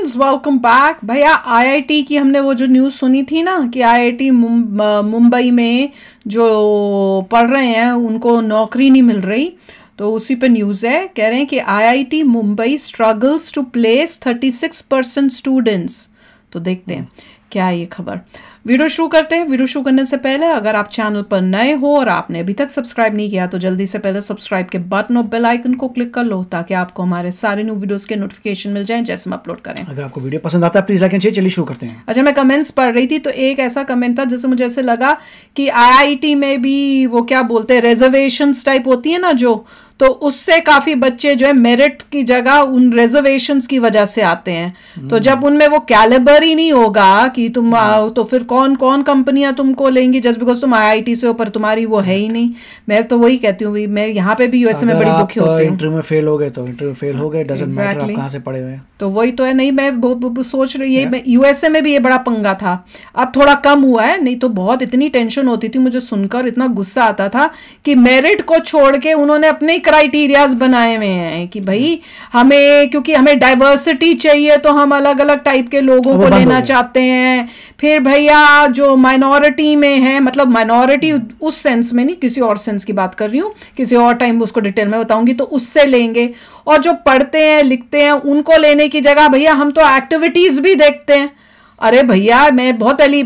Friends, welcome back. भैया IIT की हमने वो जो न्यूज़ सुनी थी ना कि आईआईटी मुंबई में जो पढ़ रहे हैं उनको नौकरी नहीं मिल रही, तो उसी पे न्यूज़ है। कह रहे हैं कि IIT Mumbai struggles to place 36% students. तो देखते हैं क्या है ये खबर। वीडियो शुरू करते हैं। वीडियो शुरू करने से पहले अगर आप चैनल पर नए हो और आपने अभी तक सब्सक्राइब नहीं किया तो जल्दी से पहले सब्सक्राइब के बटन और बेल आइकन को क्लिक कर लो ताकि आपको हमारे सारे न्यू वीडियोस के नोटिफिकेशन मिल जाएं जैसे हम अपलोड करें। अगर आपको वीडियो पसंद आता है प्लीज लाइक एंड शेयर। चलिए शुरू करते हैं। अच्छा, मैं कमेंट्स पढ़ रही थी तो एक ऐसा कमेंट था जिससे मुझे ऐसे लगा कि आईआईटी में भी वो क्या बोलते हैं रिजर्वेशंस टाइप होती है ना, जो तो उससे काफी बच्चे जो है मेरिट की जगह उन रिजर्वेशंस की वजह से आते हैं। तो जब उनमें वो कैलिबर ही नहीं होगा कि तुम तो फिर कौन कौन कंपनियां तुमको लेंगी जस्ट बिकॉज तुम आईआईटी से हो पर तुम्हारी वो है ही नहीं। मैं तो वही कहती हूँ, मैं यहाँ पे भी यूएसए में बड़ी दुखी होती हूँ। इंटरव्यू में फेल हो गए तो इंटरव्यू फेल हो गए, डजंट मैटर आप कहाँ से पढ़े हुए हैं। तो वही तो है। नहीं, मैं सोच रही है यूएसए में भी ये बड़ा पंगा था, अब थोड़ा कम हुआ है, नहीं तो बहुत इतनी टेंशन होती थी मुझे सुनकर, इतना गुस्सा आता था कि मेरिट को छोड़ के उन्होंने अपने क्राइटेरियाज बनाए हुए हैं कि भाई हमें, क्योंकि हमें डाइवर्सिटी चाहिए तो हम अलग अलग टाइप के लोगों को लेना चाहते हैं। फिर भैया जो माइनॉरिटी में है, मतलब माइनॉरिटी उस सेंस में नहीं, किसी और सेंस की बात कर रही हूँ, किसी और टाइम उसको डिटेल में बताऊंगी, तो उससे लेंगे। और जो पढ़ते हैं लिखते हैं उनको लेने की जगह भैया हम तो एक्टिविटीज भी देखते हैं। अरे भैया मैं बहुत पहली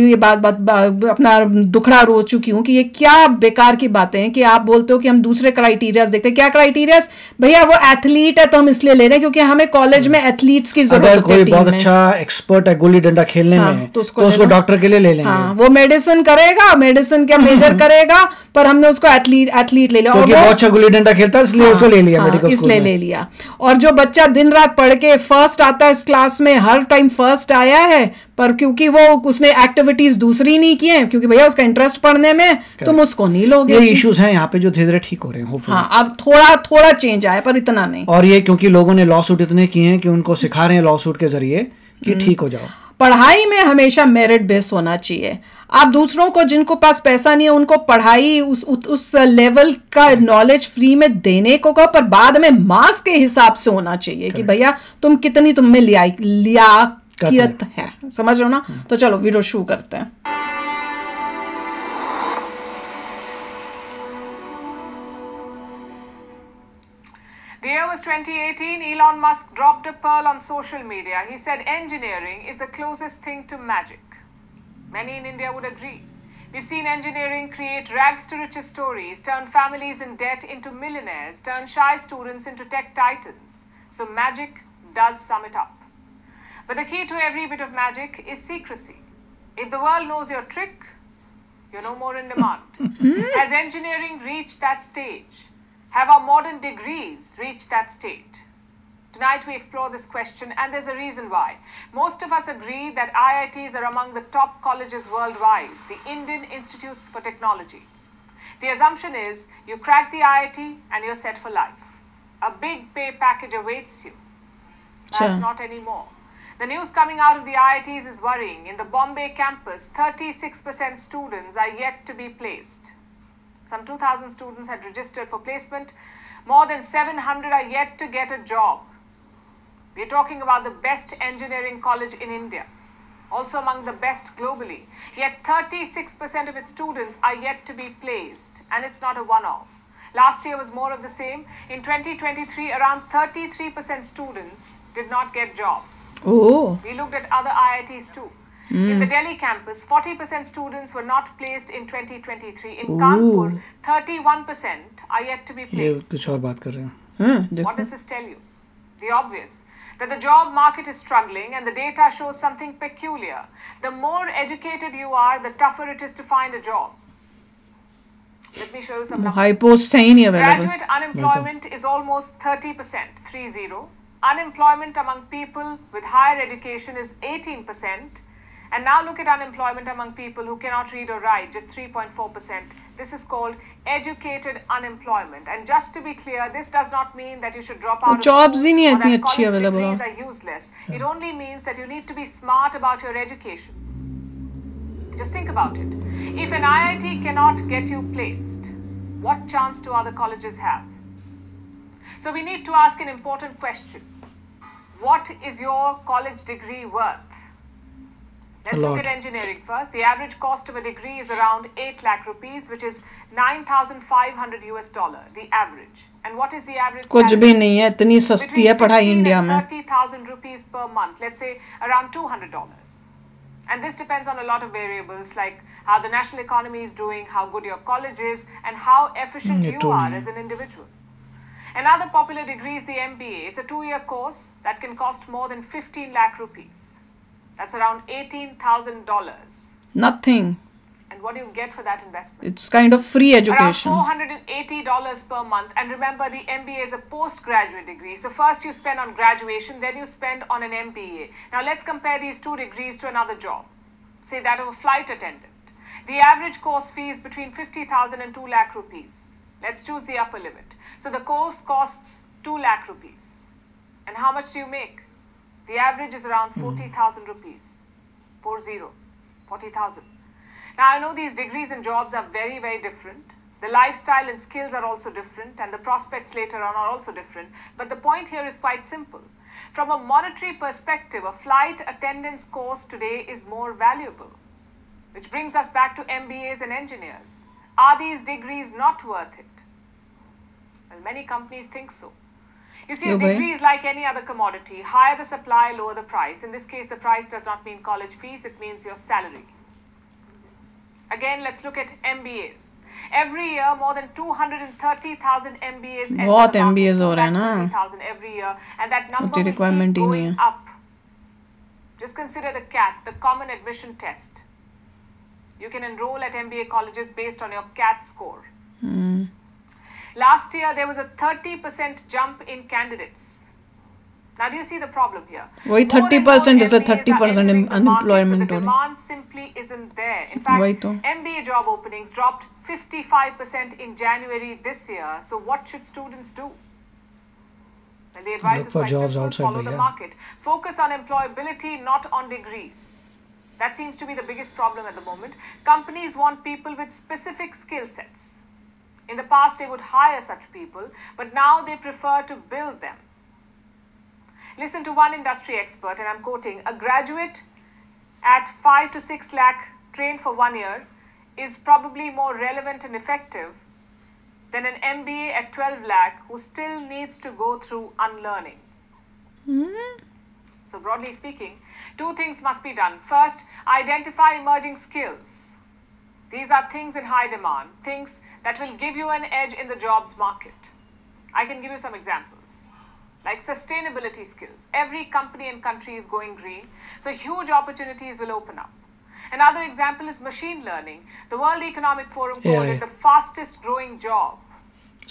ये बात अपना दुखड़ा रो चुकी हूँ कि ये क्या बेकार की बातें हैं कि आप बोलते हो कि हम दूसरे क्राइटेरियाज देखते हैं। क्या क्राइटेरियाज भैया? वो एथलीट है तो हम इसलिए ले रहे हैं क्योंकि हमें कॉलेज में एथलीट्स की जरूरत है। अगर कोई बहुत अच्छा एक्सपर्ट है गुल्ली डंडा खेलने में तो उसको डॉक्टर के लिए ले लेंगे। वो मेडिसिन करेगा, मेडिसिन क्या मेजर करेगा, पर हमने उसको एथलीट ले लिया क्योंकि बहुत अच्छा गुल्ली डंडा खेलता है इसलिए उसको ले लिया मेडिकल स्कूल में। इसलिए ले लिया। और जो बच्चा दिन रात पढ़ के फर्स्ट आता है इस क्लास में, हर टाइम फर्स्ट आया है, पर क्योंकि वो उसने एक्टिविटीज दूसरी नहीं की है, क्योंकि भैया उसका इंटरेस्ट पढ़ने में, तुम उसको नहीं लोगे। ये इश्यूज हैं यहाँ पे जो धीरे धीरे ठीक हो रहे हैं। हाँ, अब थोड़ा चेंज आया पर इतना नहीं। और ये क्योंकि लोगों ने लॉ सूट इतने किए हैं कि उनको सिखा रहे हैं लॉ सूट के जरिए कि ठीक हो जाओ। पढ़ाई में हमेशा मेरिट बेस होना चाहिए। आप दूसरों को जिनको पास पैसा नहीं है उनको पढ़ाई उस लेवल का नॉलेज फ्री में देने को कहो, पर बाद में मार्क्स के हिसाब से होना चाहिए कि भैया तुम कितनी तुम में लियाकियत है। समझ रहे हो ना? तो चलो वीडियो शुरू करते हैं। The year was 2018. Elon Musk dropped a pearl on social media. He said engineering is the closest thing to magic. Many in India would agree. We've seen engineering create rags to riches stories, turn families in debt into millionaires, turn shy students into tech titans. So magic does sum it up. But the key to every bit of magic is secrecy. If the world knows your trick, you're no more in demand. Has engineering reached that stage? Have our modern degrees reached that state? Tonight we explore this question, and there's a reason why. Most of us agree that IITs are among the top colleges worldwide, the Indian Institutes for Technology. The assumption is you crack the IIT and you're set for life. A big pay package awaits you. That's not anymore. The news coming out of the IITs is worrying. In the Bombay campus, 36% students are yet to be placed. Some 2,000 students had registered for placement. More than 700 are yet to get a job. We're talking about the best engineering college in India, also among the best globally. Yet 36% of its students are yet to be placed, and it's not a one-off. Last year was more of the same. In 2023, around 33% students did not get jobs. Oh. We looked at other IITs too. In the Delhi campus, 40% students were not placed in 2023. In Kanpur, 31% are yet to be placed. कुछ और बात कर रहे हैं। What does this tell you? The obvious, that the job market is struggling, and the data shows something peculiar. The more educated you are, the tougher it is to find a job. Let me show you some numbers. High posts हैं ही नहीं available. Graduate unemployment is almost 30%, 30. Unemployment among people with higher education is 18%. And now look at unemployment among people who cannot read or write, just 3.4%. This is called educated unemployment. And just to be clear, this does not mean that you should drop out of jobs school or that अच्छी college available degrees are useless. It only means that you need to be smart about your education. Just think about it. If an IIT cannot get you placed, what chance do other colleges have? So we need to ask an important question. what is your college degree worth? Let's look at engineering first. The average cost of a degree is around 8 lakh rupees, which is $9,500 US. The average. And what is the average कुछ salary? भी नहीं है, इतनी सस्ती है पढ़ाई India में. 30,000 rupees per month. Let's say around $200. And this depends on a lot of variables like how the national economy is doing, how good your college is, and how efficient you are as an individual. Another popular degree is the MBA. It's a 2-year course that can cost more than 15 lakh rupees. That's around $18,000. Nothing. And what do you get for that investment? It's kind of free education. Around $480 per month. And remember, the MBA is a postgraduate degree. So first you spend on graduation, then you spend on an MBA. Now let's compare these two degrees to another job. Say that of a flight attendant. The average course fee is between 50,000 and 2 lakh rupees. Let's choose the upper limit. So the course costs 2 lakh rupees. And how much do you make? The average is around 40,000 rupees. 40,000. Now I know these degrees and jobs are very, very different. The lifestyle and skills are also different, and the prospects later on are also different. But the point here is quite simple. From a monetary perspective, a flight attendance course today is more valuable. Which brings us back to MBAs and engineers. Are these degrees not worth it? Well, many companies think so. You see, a degree is like any other commodity. Higher the supply, lower the price. In this case, the price does not mean college fees, it means your salary. Again, let's look at MBAs. Every year, more than 230,000 MBAs enter the बहुत market. MBAs हो रहे हैं ना. 230,000 every year. And that number उतनी will requirement keep ही नहीं going है. up. Just consider the CAT, the Common Admission Test. You can enroll at MBA colleges based on your CAT score. Last year, there was a 30% jump in candidates. Now, do you see the problem here? वही 30% is the 30% unemployment. The demand simply isn't there. In fact, MBA job openings dropped 55% in January this year. So, what should students do? Well, the advice is quite simple: follow the market. Focus on employability, not on degrees. That seems to be the biggest problem at the moment. Companies want people with specific skill sets. In the past, they would hire such people, but now they prefer to build them. Listen to one industry expert, and I'm quoting, a graduate at 5 to 6 lakh trained for 1 year is probably more relevant and effective than an MBA at 12 lakh who still needs to go through unlearning. So broadly speaking, two things must be done. First, identify emerging skills. These are things in high demand, things that will give you an edge in the jobs market. I can give you some examples. Like sustainability skills. Every company and country is going green, so huge opportunities will open up. Another example is machine learning. The World Economic Forum called it the fastest growing job.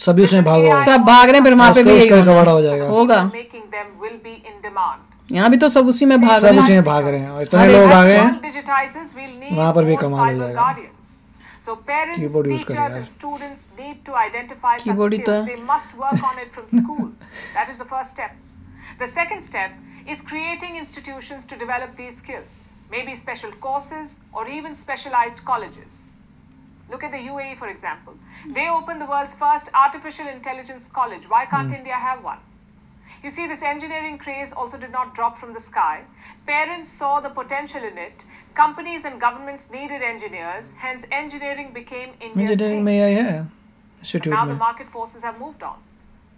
सभी उसमें भागो. सब भाग रहे हैं, फिर वहाँ पे भी होगा. Making them will be in demand. यहाँ भी तो सब उसी में भाग रहे हैं. सब उसी में भाग रहे हैं. इतने लोग आ गए हैं. Digitizes, we'll need वहाँ पर भी कमाल हो जाएगा. So parents, teachers and students need to identify such skills. They must work on it from school. That is the first step. The second step is creating institutions to develop these skills. Maybe special courses or even specialized colleges. Look at the UAE, for example. They opened the world's first artificial intelligence college. Why can't India have one? You see, this engineering craze also did not drop from the sky. Parents saw the potential in it. Companies and governments needed engineers. Hence, engineering became India's thing. Now the market forces have moved on.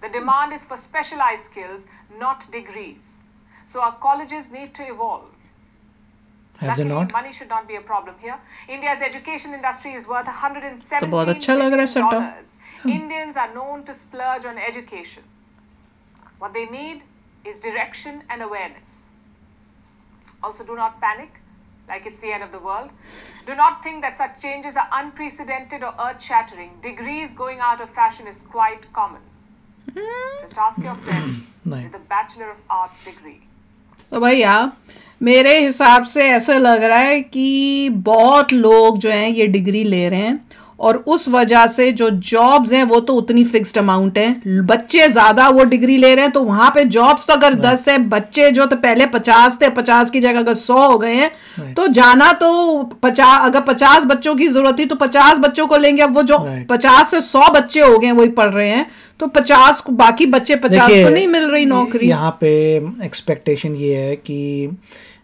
The demand is for specialized skills, not degrees. So our colleges need to evolve. Luckily, money should not be a problem here. India's education industry is worth $117 billion. Indians are known to splurge on education. What they need is direction and awareness. Also, do not panic like it's the end of the world. Do not think that such changes are unprecedented or earth-shattering. Degrees going out of fashion is quite common. Just ask your friend with a Bachelor of Arts degree. तो भैया मेरे हिसाब से ऐसा लग रहा है कि बहुत लोग जो हैं ये डिग्री ले रहे हैं और उस वजह से जो जॉब्स हैं वो तो उतनी फिक्स्ड अमाउंट है, बच्चे ज्यादा वो डिग्री ले रहे हैं, तो वहां पे जॉब्स तो अगर 10 है, बच्चे जो तो पहले 50 थे, 50 की जगह अगर 100 हो गए हैं तो जाना तो 50, अगर 50 बच्चों की जरूरत थी तो 50 बच्चों को लेंगे। अब वो जो 50 से 100 बच्चे हो गए वही पढ़ रहे हैं, तो 50 बाकी बच्चे 50 को नहीं मिल रही नौकरी। यहाँ पे एक्सपेक्टेशन ये है कि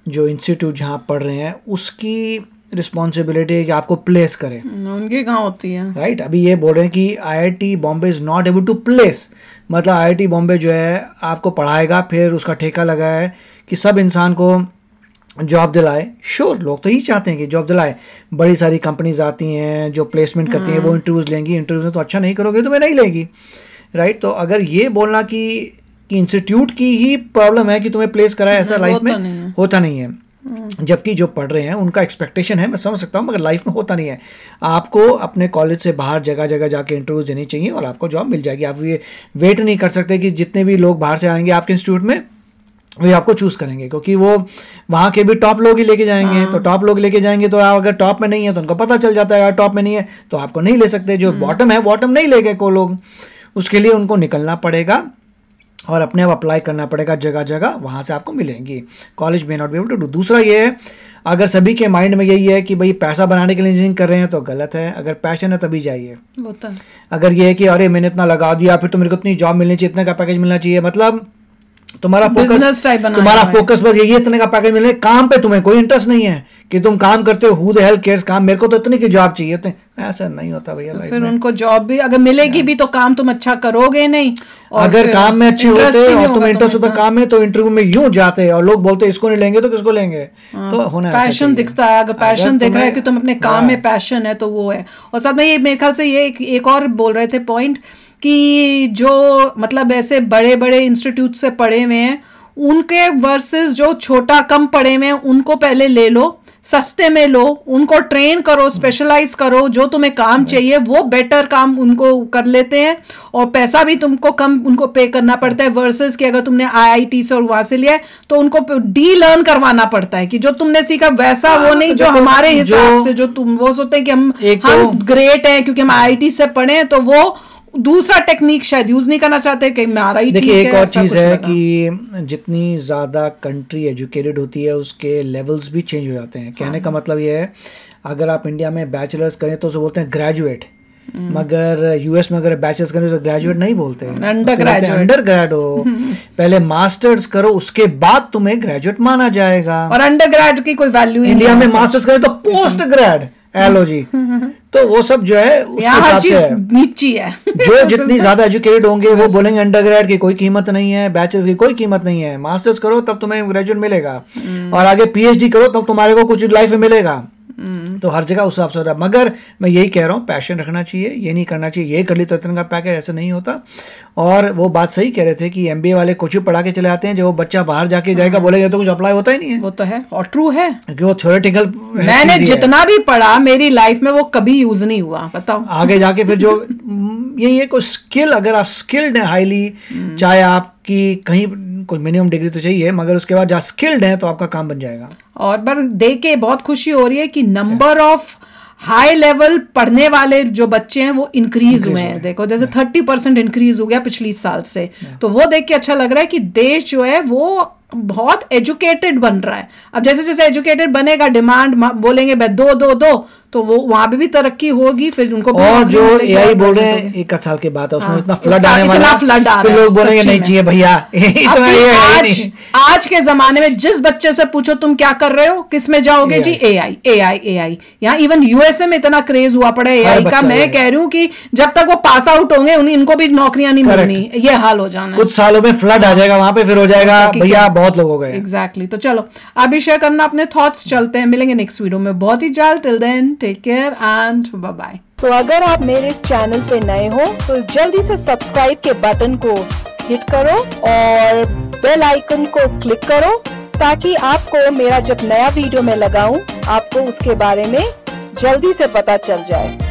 जो इंस्टीट्यूट जहाँ पढ़ रहे हैं उसकी रिस्पॉन्सिबिलिटी है कि आपको प्लेस करें, उनकी कहाँ होती है, राइट। अभी ये बोल रहे हैं कि IIT Bombay is not able to place, मतलब IIT बॉम्बे जो है आपको पढ़ाएगा, फिर उसका ठेका लगा है कि सब इंसान को जॉब दिलाए। श्योर, लोग तो यही चाहते हैं कि जॉब दिलाए। बड़ी सारी कंपनीज आती हैं जो प्लेसमेंट करती हैं, वो इंटरव्यूज लेंगी, इंटरव्यूज में तो अच्छा नहीं करोगे तो मैं नहीं लेगी, राइट। तो अगर ये बोलना कि इंस्टीट्यूट की ही प्रॉब्लम है कि तुम्हें प्लेस कराए, ऐसा लाइफ में होता नहीं है। जबकि जो पढ़ रहे हैं उनका एक्सपेक्टेशन है, मैं समझ सकता हूँ, मगर लाइफ में होता नहीं है। आपको अपने कॉलेज से बाहर जगह जगह जाके इंटरव्यूज देनी चाहिए और आपको जॉब मिल जाएगी। आप ये वेट नहीं कर सकते कि जितने भी लोग बाहर से आएंगे आपके इंस्टीट्यूट में वही आपको चूज करेंगे, क्योंकि वो वहाँ के भी टॉप लोग ही लेके जाएंगे। तो टॉप लोग लेके जाएंगे तो अगर टॉप में नहीं है तो उनको पता चल जाता है, अगर टॉप में नहीं है तो आपको नहीं ले सकते। जो बॉटम है, बॉटम नहीं ले गए को लोग, उसके लिए उनको निकलना पड़ेगा और अपने आप अप्लाई करना पड़ेगा जगह जगह, वहाँ से आपको मिलेंगी। कॉलेज में not be able to do. दूसरा ये है, अगर सभी के माइंड में यही है कि भाई पैसा बनाने के लिए इंजीनियरिंग कर रहे हैं तो गलत है। अगर पैशन है तभी जाइए। अगर ये है कि अरे मैंने इतना लगा दिया, फिर तो मेरे को इतनी जॉब मिलनी चाहिए, इतने का पैकेज मिलना चाहिए, मतलब तुम्हारा फोकस बस यही, इतने का पैकेज मिलने, काम पे तुम्हें कोई इंटरेस्ट नहीं है कि तुम काम करते हो, हु द हेल केयर्स काम, मेरे को तो इतनी की जॉब चाहिए। तो ऐसा नहीं होता भैया लाइफ में। फिर उनको जॉब भी अगर मिलेगी भी तो काम तुम अच्छा करोगे नहीं, और अगर काम में अच्छे होते और तुम्हें इंटरेस्ट होता काम में तो इंटरव्यू में यूं जाते और लोग बोलते इसको नहीं लेंगे तो किसको लेंगे। तो होना पैशन दिखता है, अगर पैशन दिख रहा है कि तुम अपने काम में पैशन है तो वो है। और साथ में ये मेरे ख्याल से ये एक और बोल रहे थे पॉइंट कि जो मतलब ऐसे बड़े बड़े इंस्टीट्यूट से पढ़े हुए हैं उनके वर्सेस जो छोटा कम पढ़े हुए हैं उनको पहले ले लो, सस्ते में लो, उनको ट्रेन करो, स्पेशलाइज करो, जो तुम्हें काम चाहिए वो बेटर काम उनको कर लेते हैं और पैसा भी तुमको कम उनको पे करना पड़ता है। वर्सेस कि अगर तुमने IIT से और वहां से लिया तो उनको डी लर्न करवाना पड़ता है कि जो तुमने सीखा वैसा वो नहीं जो हमारे हिसाब से जो तुम वो सोचते हैं कि हम ग्रेट हैं क्योंकि हम IIT से पढ़े हैं, तो वो दूसरा टेक्निक शायद यूज नहीं करना चाहते कि हमारा ही। देखिए एक और चीज है कि जितनी ज्यादा कंट्री एजुकेटेड होती है उसके लेवल्स भी चेंज हो जाते हैं। कहने का मतलब ये है, अगर आप इंडिया में बैचलर्स करें तो उसे बोलते हैं ग्रेजुएट, मगर US में अगर बैचलर्स करें तो ग्रेजुएट नहीं बोलते हैं, अंडर ग्रेड हो। पहले मास्टर्स करो उसके बाद तुम्हें ग्रेजुएट माना जाएगा, और अंडर ग्रेड की कोई वैल्यू इंडिया में मास्टर्स करें तो पोस्ट ग्रेड एलओजी। तो वो सब जो है उसके हिसाब से है, नीची है। जो जितनी ज्यादा एजुकेटेड होंगे वो बोलेंगे अंडर ग्रेड की कोई कीमत नहीं है, बैचलर्स की कोई कीमत नहीं है, मास्टर्स करो तब तुम्हें ग्रेजुएट मिलेगा और आगे PhD करो तब तुम्हारे को कुछ लाइफ में मिलेगा। तो हर जगह उस हिसाब से हो रहा है। मगर मैं यही कह रहा हूँ, पैशन रखना चाहिए, ये नहीं करना चाहिए ये कर ली तो इतना का पैकेज, ऐसा नहीं होता। और वो बात सही कह रहे थे कि MBA वाले कुछ ही पढ़ा के चले आते हैं, जो बच्चा बाहर जाके जाएगा बोलेगा तो कुछ अप्लाई होता ही नहीं है। वो तो है और ट्रू है क्योंकि वो थ्योरेटिकल, मैंने जितना भी पढ़ा मेरी लाइफ में वो कभी यूज नहीं हुआ। बताओ आगे जाके फिर जो यही है कोई स्किल, अगर आप स्किल्ड हैं हाईली, चाहे आपकी कहीं कोई मिनिमम डिग्री तो चाहिए, मगर उसके बाद जहाँ स्किल्ड है तो आपका काम बन जाएगा। और पर देख के बहुत खुशी हो रही है कि नंबर ऑफ हाई लेवल पढ़ने वाले जो बच्चे हैं वो इंक्रीज हुए हैं। देखो जैसे 30% इंक्रीज हो गया पिछली साल से, तो वो देख के अच्छा लग रहा है कि देश जो है वो बहुत एजुकेटेड बन रहा है। अब जैसे जैसे एजुकेटेड बनेगा, डिमांड बोलेंगे दो दो दो, तो वो वहां पे भी तरक्की होगी। फिर उनको और जो AI बोल रहे हैं 1 साल के बाद उसमें इतना फ्लड आने वाला है, फिर लोग बोलेंगे नहीं चाहिए भैया इतना। आज के जमाने में जिस बच्चे से पूछो तुम क्या कर रहे हो, किस में जाओगे, जी AI। यहाँ इवन USA में इतना क्रेज हुआ पड़ा है AI का। मैं कह रही हूँ कि जब तक वो पास आउट होंगे इनको भी नौकरियां नहीं मिलनी, ये हाल हो जाना। कुछ सालों में फ्लड आ जाएगा वहां पे, फिर हो जाएगा भैया बहुत लोग हो गए। एग्जैक्टली। तो चलो आप भी शेयर करना अपने थॉट्स। चलते हैं, मिलेंगे नेक्स्ट वीडियो में बहुत ही जल्द। Till then take care and bye bye. तो अगर आप मेरे इस चैनल पे नए हो तो जल्दी से सब्सक्राइब के बटन को हिट करो और बेल आइकन को क्लिक करो, ताकि आपको मेरा जब नया वीडियो मैं लगाऊं आपको उसके बारे में जल्दी से पता चल जाए।